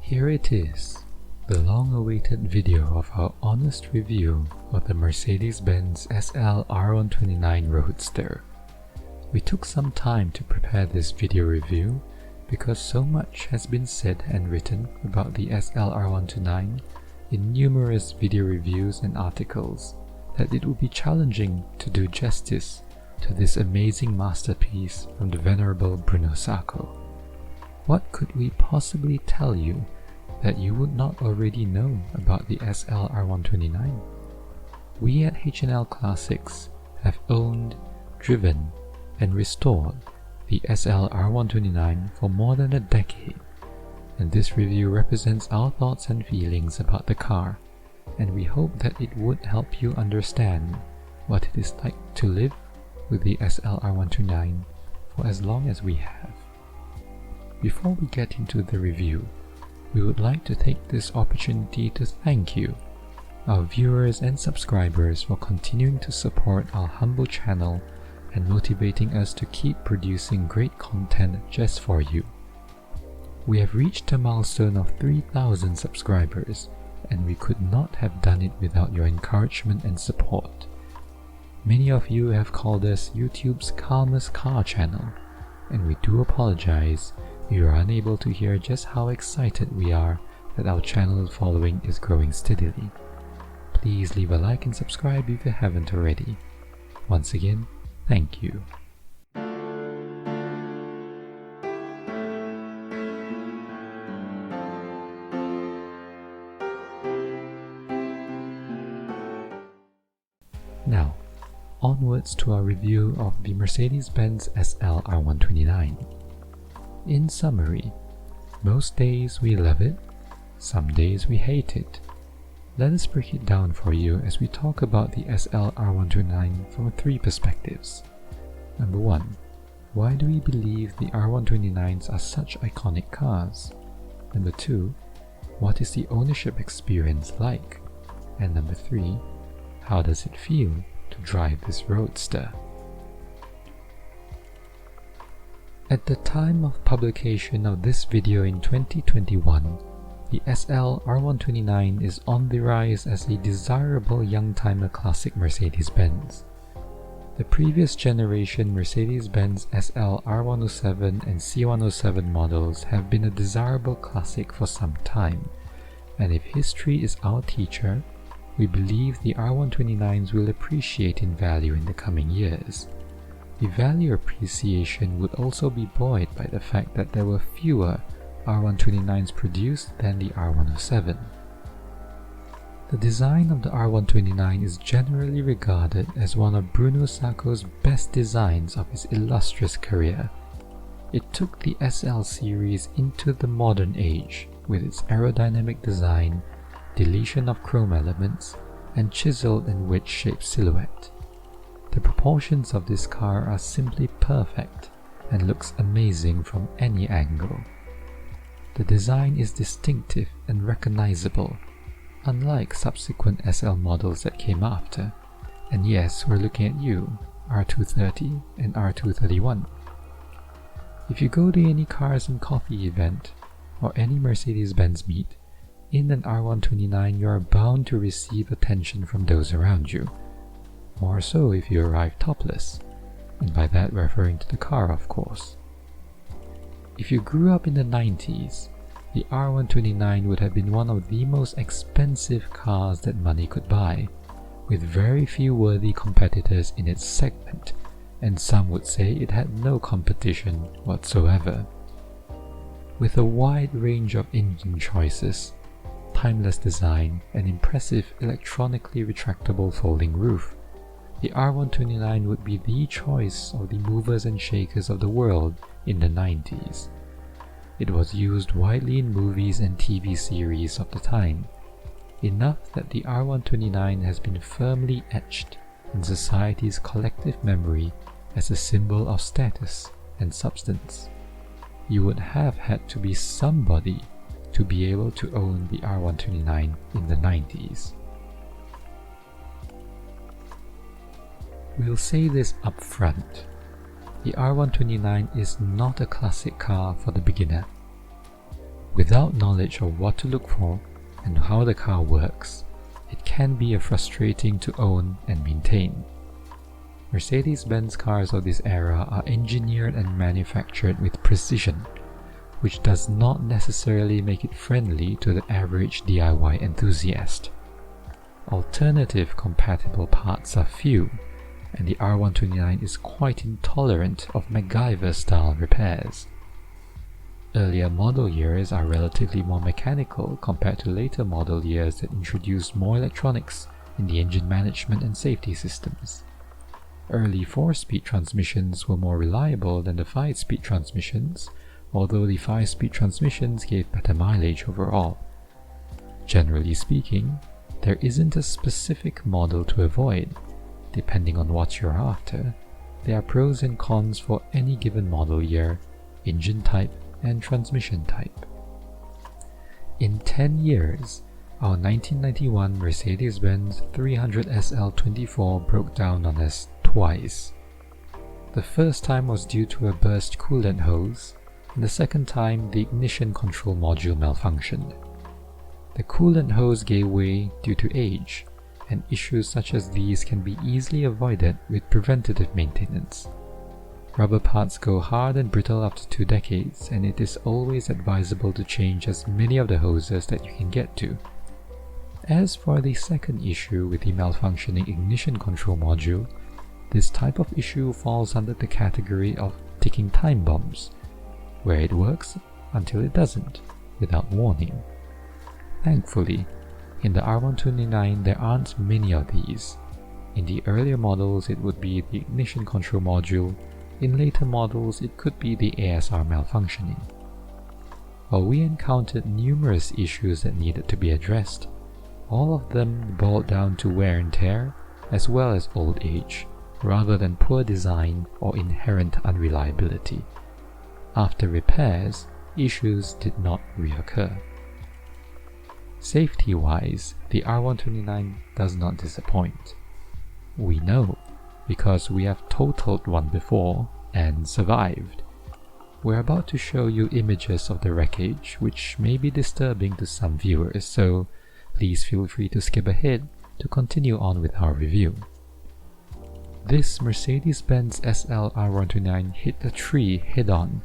Here it is, the long-awaited video of our honest review of the Mercedes-Benz SL R129 Roadster. We took some time to prepare this video review because so much has been said and written about the SL R129 in numerous video reviews and articles that it would be challenging to do justice to this amazing masterpiece from the venerable Bruno Sacco. What could we possibly tell you that you would not already know about the SL R129? We at H&L Classics have owned, driven, and restored the SL R129 for more than a decade, and this review represents our thoughts and feelings about the car, and we hope that it would help you understand what it is like to live with the SL R129 for as long as we have. Before we get into the review, we would like to take this opportunity to thank you, our viewers and subscribers, for continuing to support our humble channel and motivating us to keep producing great content just for you. We have reached a milestone of 3,000 subscribers, and we could not have done it without your encouragement and support. Many of you have called us YouTube's calmest car channel, and we do apologize if you are unable to hear just how excited we are that our channel following is growing steadily. Please leave a like and subscribe if you haven't already. Once again, thank you. Now, onwards to our review of the Mercedes-Benz SL R129. In summary, most days we love it, some days we hate it. Let us break it down for you as we talk about the SL R129 from 3 perspectives. Number 1. Why do we believe the R129s are such iconic cars? Number 2. What is the ownership experience like? And number 3. How does it feel to drive this roadster? At the time of publication of this video in 2021, the SL R129 is on the rise as a desirable youngtimer classic Mercedes-Benz. The previous generation Mercedes-Benz SL R107 and C107 models have been a desirable classic for some time, and if history is our teacher, we believe the R129s will appreciate in value in the coming years. The value appreciation would also be buoyed by the fact that there were fewer R129s produced than the R107. The design of the R129 is generally regarded as one of Bruno Sacco's best designs of his illustrious career. It took the SL series into the modern age with its aerodynamic design, deletion of chrome elements, and chiseled and wedge-shaped silhouette. The proportions of this car are simply perfect and looks amazing from any angle. The design is distinctive and recognizable, unlike subsequent SL models that came after. And yes, we're looking at you, R230 and R231. If you go to any Cars and Coffee event or any Mercedes-Benz meet, in an R129 you are bound to receive attention from those around you. More so if you arrive topless, and by that referring to the car, of course. If you grew up in the 90s, the R129 would have been one of the most expensive cars that money could buy, with very few worthy competitors in its segment, and some would say it had no competition whatsoever. With a wide range of engine choices, timeless design, and impressive electronically retractable folding roof, the R129 would be the choice of the movers and shakers of the world in the 90s. It was used widely in movies and TV series of the time, enough that the R129 has been firmly etched in society's collective memory as a symbol of status and substance. You would have had to be somebody to be able to own the R129 in the 90s. We'll say this up front. The R129 is not a classic car for the beginner. Without knowledge of what to look for and how the car works, it can be frustrating to own and maintain. Mercedes-Benz cars of this era are engineered and manufactured with precision, which does not necessarily make it friendly to the average DIY enthusiast. Alternative compatible parts are few, and the R129 is quite intolerant of MacGyver-style repairs. Earlier model years are relatively more mechanical compared to later model years that introduced more electronics in the engine management and safety systems. Early 4-speed transmissions were more reliable than the 5-speed transmissions, although the 5-speed transmissions gave better mileage overall. Generally speaking, there isn't a specific model to avoid. Depending on what you're after, there are pros and cons for any given model year, engine type, and transmission type. In 10 years, our 1991 Mercedes-Benz 300 SL24 broke down on us twice. The first time was due to a burst coolant hose, and the second time the ignition control module malfunctioned. The coolant hose gave way due to age, and issues such as these can be easily avoided with preventative maintenance. Rubber parts go hard and brittle after 2 decades, and it is always advisable to change as many of the hoses that you can get to. As for the second issue with the malfunctioning ignition control module, this type of issue falls under the category of ticking time bombs, where it works until it doesn't, without warning. Thankfully, in the R129 there aren't many of these. In the earlier models it would be the ignition control module, in later models it could be the ASR malfunctioning. While we encountered numerous issues that needed to be addressed, all of them boiled down to wear and tear as well as old age, rather than poor design or inherent unreliability. After repairs, issues did not reoccur. Safety-wise, the R129 does not disappoint. We know, because we have totaled one before and survived. We're about to show you images of the wreckage, which may be disturbing to some viewers, so please feel free to skip ahead to continue on with our review. This Mercedes-Benz SL R129 hit a tree head-on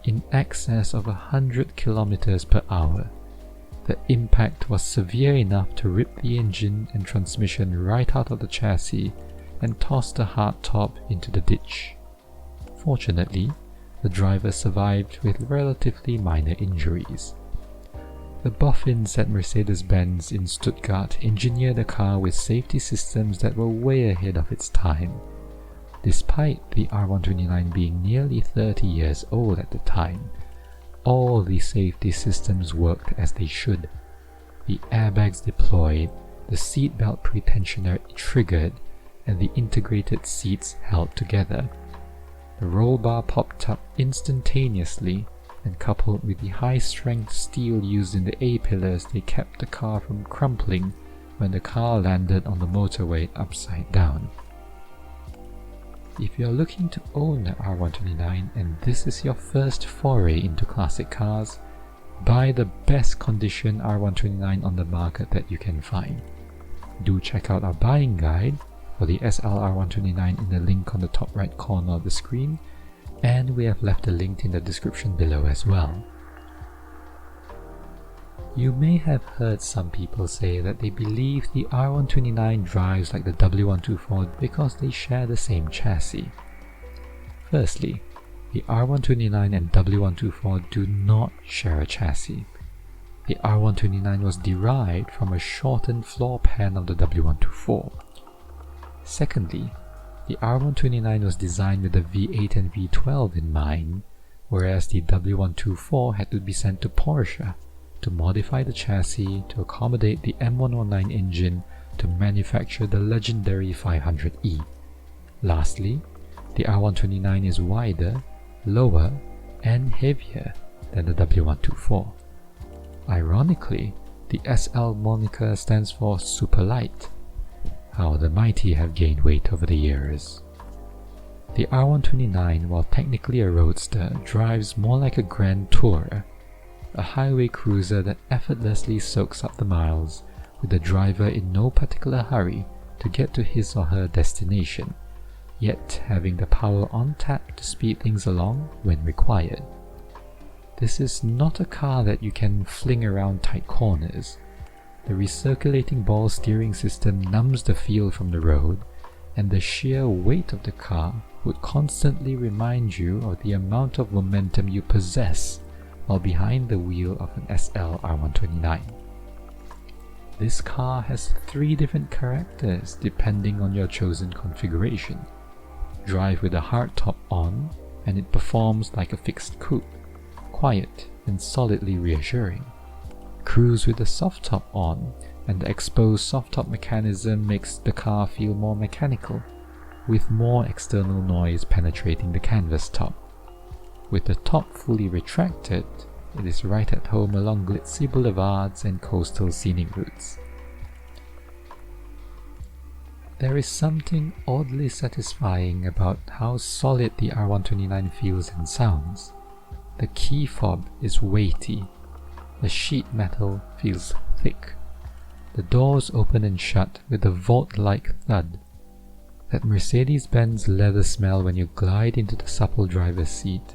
in excess of 100 km per hour. The impact was severe enough to rip the engine and transmission right out of the chassis and toss the hardtop into the ditch. Fortunately, the driver survived with relatively minor injuries. The boffins at Mercedes-Benz in Stuttgart engineered a car with safety systems that were way ahead of its time. Despite the R129 being nearly 30 years old at the time, all the safety systems worked as they should. The airbags deployed, the seatbelt pretensioner triggered, and the integrated seats held together. The roll bar popped up instantaneously, and coupled with the high-strength steel used in the A-pillars, they kept the car from crumpling when the car landed on the motorway upside down. If you're looking to own the R129 and this is your first foray into classic cars, buy the best condition R129 on the market that you can find. Do check out our buying guide for the SL R129 in the link on the top right corner of the screen, and we have left a link in the description below as well. You may have heard some people say that they believe the R129 drives like the W124 because they share the same chassis. Firstly, the R129 and W124 do not share a chassis. The R129 was derived from a shortened floor pan of the W124. Secondly, the R129 was designed with the V8 and V12 in mind, whereas the W124 had to be sent to Porsche to modify the chassis to accommodate the M119 engine to manufacture the legendary 500e. Lastly, the R129 is wider, lower, and heavier than the W124. Ironically, the SL moniker stands for super light. How the mighty have gained weight over the years. The R129, while technically a roadster, drives more like a Grand Tourer, a highway cruiser that effortlessly soaks up the miles, with the driver in no particular hurry to get to his or her destination, yet having the power on tap to speed things along when required. This is not a car that you can fling around tight corners. The recirculating ball steering system numbs the feel from the road, and the sheer weight of the car would constantly remind you of the amount of momentum you possess while behind the wheel of an SL R129. This car has 3 different characters depending on your chosen configuration. Drive with a hardtop on, and it performs like a fixed coupe, quiet and solidly reassuring. Cruise with a soft top on, and the exposed soft top mechanism makes the car feel more mechanical, with more external noise penetrating the canvas top. With the top fully retracted, it is right at home along glitzy boulevards and coastal scenic routes. There is something oddly satisfying about how solid the R129 feels and sounds. The key fob is weighty. The sheet metal feels thick. The doors open and shut with a vault-like thud. That Mercedes-Benz leather smell when you glide into the supple driver's seat.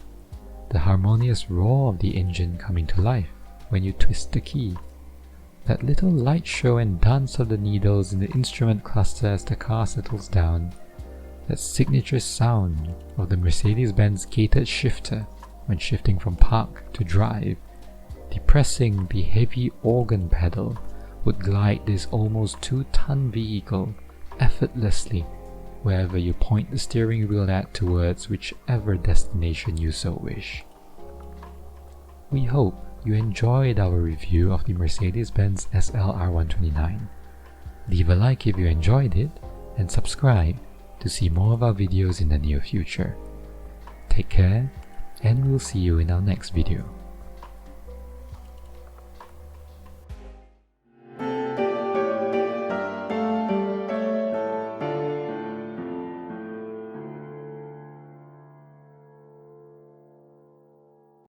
The harmonious roar of the engine coming to life when you twist the key. That little light show and dance of the needles in the instrument cluster as the car settles down. That signature sound of the Mercedes-Benz gated shifter when shifting from park to drive. Depressing the heavy organ pedal would glide this almost 2-ton vehicle effortlessly wherever you point the steering wheel at towards whichever destination you so wish. We hope you enjoyed our review of the Mercedes-Benz SL R129. Leave a like if you enjoyed it, and subscribe to see more of our videos in the near future. Take care, and we'll see you in our next video.